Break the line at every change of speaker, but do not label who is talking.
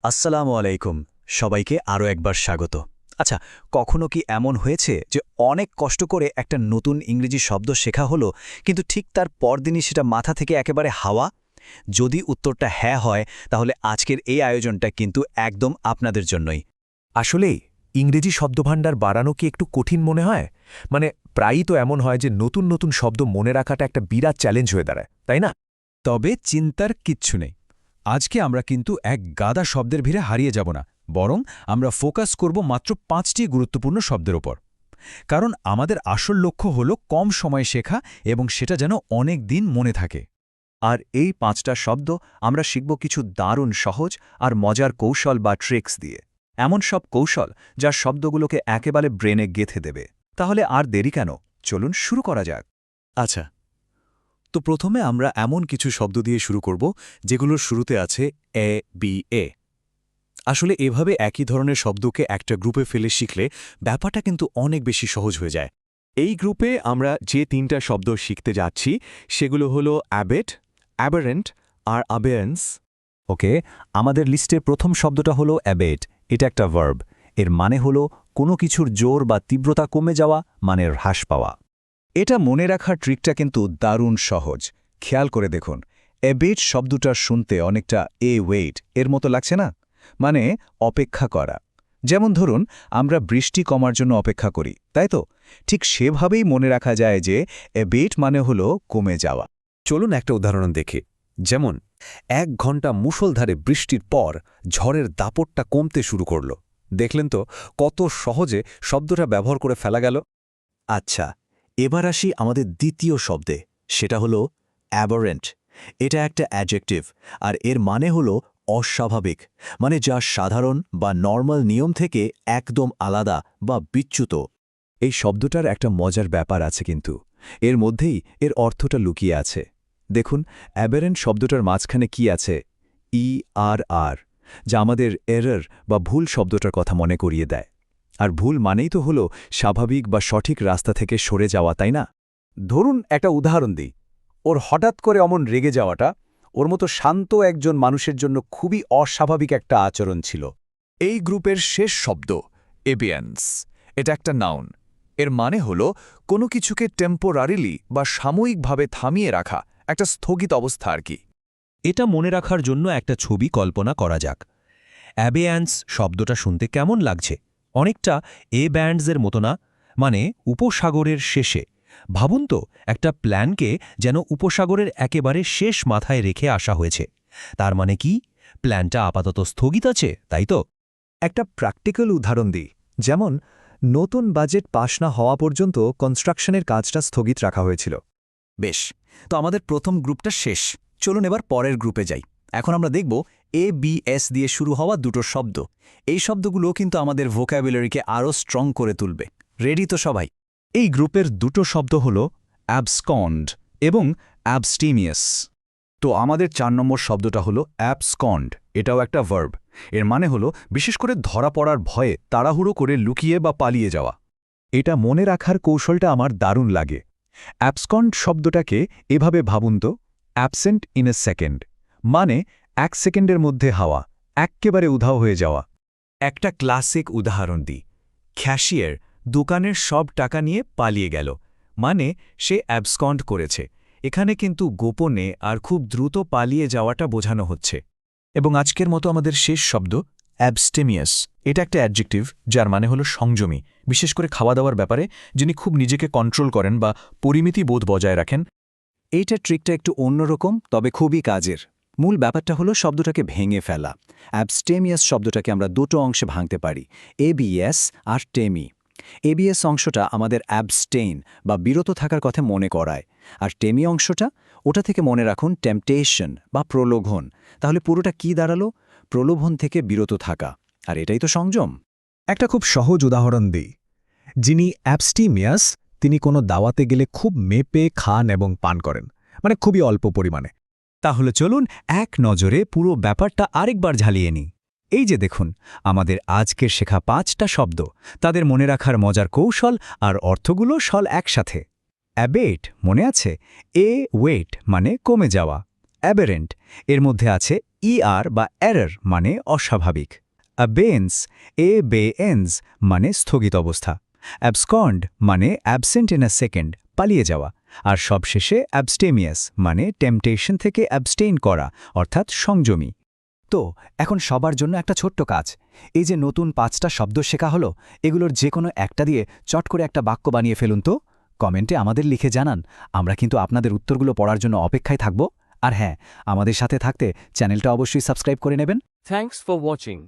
আসসালামু আলাইকুম। সবাইকে আরও একবার স্বাগত। আচ্ছা, কখনো কি এমন হয়েছে যে অনেক কষ্ট করে একটা নতুন ইংরেজি শব্দ শেখা হলো, কিন্তু ঠিক তার পরদিনই সেটা মাথা থেকে একেবারে হাওয়া? যদি উত্তরটা হ্যাঁ হয়, তাহলে আজকের এই আয়োজনটা কিন্তু একদম আপনাদের জন্যই।
আসলেই ইংরেজি শব্দভাণ্ডার বাড়ানো কি একটু কঠিন মনে হয়? মানে প্রায়ই তো এমন হয় যে নতুন নতুন শব্দ মনে রাখাটা একটা বিরাট চ্যালেঞ্জ হয়ে দাঁড়ায়, তাই না?
তবে চিন্তার কিচ্ছু নেই। আজকে আমরা কিন্তু এক গাদা শব্দের ভিড়ে হারিয়ে যাব না, বরং আমরা ফোকাস করব মাত্র ৫টি গুরুত্বপূর্ণ শব্দের ওপর। কারণ আমাদের আসল লক্ষ্য হল কম সময়ে শেখা এবং সেটা যেন অনেক দিন মনে থাকে।
আর এই ৫টা শব্দ আমরা শিখব কিছু দারুণ সহজ আর মজার কৌশল বা ট্রিক্স দিয়ে। এমন সব কৌশল যা শব্দগুলোকে একেবারে ব্রেনে গেঁথে দেবে। তাহলে আর দেরি কেন, চলুন শুরু করা যাক।
আচ্ছা, তো প্রথমে আমরা এমন কিছু শব্দ দিয়ে শুরু করব যেগুলোর শুরুতে আছে এ, বি, এ। আসলে এভাবে একই ধরনের শব্দকে একটা গ্রুপে ফেলে শিখলে ব্যাপারটা কিন্তু অনেক বেশি সহজ হয়ে যায়। এই গ্রুপে আমরা যে ৩টা শব্দ শিখতে যাচ্ছি সেগুলো হলো অ্যাবেট, অ্যাবারেন্ট আর আবেয়েন্স।
ওকে, আমাদের লিস্টের প্রথম শব্দটা হলো অ্যাবেট। এটা একটা ভার্ব। এর মানে হলো কোনো কিছুর জোর বা তীব্রতা কমে যাওয়া, মানে হ্রাস পাওয়া। এটা মনে রাখার ট্রিকটা কিন্তু দারুণ সহজ। খেয়াল করে দেখুন, অ্যাবেট শব্দটা শুনতে অনেকটা এ ওয়েট এর মতো লাগছে না? মানে অপেক্ষা করা। যেমন ধরুন, আমরা বৃষ্টি কমার জন্য অপেক্ষা করি, তাই তো? ঠিক সেভাবেই মনে রাখা যায় যে অ্যাবেট মানে হলো কমে যাওয়া।
চলুন একটা উদাহরণ দেখি। যেমন ১ ঘন্টা মুষলধারে বৃষ্টির পর ঝড়ের দাপটটা কমতে শুরু করল। দেখলেন তো কত সহজে শব্দটা ব্যবহার করে ফেলা গেল।
আচ্ছা, এবার আসি আমাদের দ্বিতীয় শব্দে, সেটা হলো অ্যাবারেন্ট। এটা একটা অ্যাডজেক্টিভ, আর এর মানে হলো অস্বাভাবিক, মানে যা সাধারণ বা নর্মাল নিয়ম থেকে একদম আলাদা বা বিচ্যুত।
এই শব্দটার একটা মজার ব্যাপার আছে কিন্তু এর মধ্যেই এর অর্থটা লুকিয়ে আছে। দেখুন, অ্যাবারেন্ট শব্দটার মাঝখানে কি আছে? আর, যা আমাদের এরর বা ভুল শব্দটার কথা মনে করিয়ে দেয়। আর ভুল মানেই তো হলো স্বাভাবিক বা সঠিক রাস্তা থেকে সরে যাওয়া, তাই না?
ধরুন একটা উদাহরণ দিই। ওর হঠাৎ করে অমন রেগে যাওয়াটা ওর মতো শান্ত একজন মানুষের জন্য খুবই অস্বাভাবিক একটা আচরণ ছিল।
এই গ্রুপের শেষ শব্দ এবিয়েন্স। এটা একটা নাউন। এর মানে হল কোনো কিছুকে টেম্পোরারিলি বা সাময়িকভাবে থামিয়ে রাখা, একটা স্থগিত অবস্থা আর কি।
এটা মনে রাখার জন্য একটা ছবি কল্পনা করা যাক। অ্যাবেয়ান্স শব্দটা শুনতে কেমন লাগছে? অনেকটা এ ব্যান্ডসের মতো না? মানে উপসাগরের শেষে। ভাবুন তো, একটা প্ল্যানকে যেন উপসাগরের একেবারে শেষ মাথায় রেখে আসা হয়েছে। তার মানে কি? প্ল্যানটা আপাতত স্থগিত আছে, তাই তো?
একটা প্র্যাকটিক্যাল উদাহরণ দিই। যেমন নতুন বাজেট পাশ না হওয়া পর্যন্ত কনস্ট্রাকশনের কাজটা স্থগিত রাখা হয়েছিল।
বেশ, তো আমাদের প্রথম গ্রুপটা শেষ। চলুন এবার পরের গ্রুপে যাই। এখন আমরা দেখব ABS দিয়ে শুরু হওয়া দুটো শব্দ। এই শব্দগুলো কিন্তু আমাদের ভোক্যাবুলারিকে আরও স্ট্রং করে তুলবে। রেডি তো সবাই?
এই গ্রুপের দুটো শব্দ হল অ্যাবসকন্ড এবং অ্যাবস্টিমিয়াস।
তো আমাদের ৪ নম্বর শব্দটা হলো অ্যাবসকন্ড। এটাও একটা ভার্ব। এর মানে হলো বিশেষ করে ধরা পড়ার ভয়ে তাড়াহুড়ো করে লুকিয়ে বা পালিয়ে যাওয়া।
এটা মনে রাখার কৌশলটা আমার দারুণ লাগে। অ্যাবসকন্ড শব্দটাকে এভাবে ভাবুন তো, অ্যাবসেন্ট ইন এ সেকেন্ড, মানে ১ সেকেন্ডের মধ্যে হাওয়া, এক্কেবারে উধাও হয়ে যাওয়া।
একটা ক্লাসিক উদাহরণ দিই। ক্যাশিয়ার দোকানের সব টাকা নিয়ে পালিয়ে গেল, মানে সে অ্যাবসকন্ড করেছে। এখানে কিন্তু গোপনে আর খুব দ্রুত পালিয়ে যাওয়াটা বোঝানো হচ্ছে।
এবং আজকের মতো আমাদের শেষ শব্দ অ্যাবস্টেমিয়াস। এটা একটা অ্যাডজেক্টিভ যার মানে হলো সংযমী, বিশেষ করে খাওয়া দাওয়ার ব্যাপারে যিনি খুব নিজেকে কন্ট্রোল করেন বা পরিমিতি বোধ বজায় রাখেন।
এইটা ট্রিকটা একটু অন্যরকম, তবে খুবই কাজের। মূল ব্যাপারটা হলো শব্দটাকে ভেঙে ফেলা। অ্যাবস্টেমিয়াস শব্দটাকে আমরা দুটো অংশে ভাঙতে পারি, এবিএস আর টেমি। এবিএস অংশটা আমাদের অ্যাবস্টেইন বা বিরত থাকার কথা মনে করায়, আর টেমি অংশটা, ওটা থেকে মনে রাখুন টেম্পটেশন বা প্রলোভন। তাহলে পুরোটা কি দাঁড়ালো? প্রলোভন থেকে বিরত থাকা। আর এটাই তো সংযম।
একটা খুব সহজ উদাহরণ দিই। যিনি অ্যাবস্টিমিয়াস, তিনি কোনো দাওয়াতে গেলে খুব মেপে খান এবং পান করেন, মানে খুবই অল্প পরিমাণে।
তাহলে চলুন এক নজরে পুরো ব্যাপারটা আরেকবার ঝালিয়ে নিই। এই যে দেখুন, আমাদের আজকের শেখা ৫টা শব্দ, তাদের মনে রাখার মজার কৌশল আর অর্থগুলো সল একসাথে। অ্যাবেট মনে আছে? এ ওয়েট মানে কমে যাওয়া। অ্যাবেরেন্ট এর মধ্যে আছে
ER বা এরর মানে অস্বাভাবিক, অ্যাবেন্স ABENS মানে স্থগিত অবস্থা, অ্যাবসকন্ড মানে অ্যাবসেন্ট ইন আ সেকেন্ড পালিয়ে যাওয়া, আর সবশেষে অ্যাবস্টেমিয়াস মানে টেম্পটেশন থেকে অ্যাবস্টেইন করা অর্থাৎ সংযমী।
তো এখন সবার জন্য একটা ছোট্ট কাজ। এই যে নতুন 5টা শব্দ শেখা হলো, এগুলোর যে কোনো একটা দিয়ে চট করে একটা বাক্য বানিয়ে ফেলুন তো। কমেন্টে আমাদের লিখে জানান, আমরা কিন্তু আপনাদের উত্তরগুলো পড়ার জন্য অপেক্ষায় থাকব। আর হ্যাঁ, আমাদের সাথে থাকতে চ্যানেলটা অবশ্যই সাবস্ক্রাইব করে নেবেন।
Thanks for watching.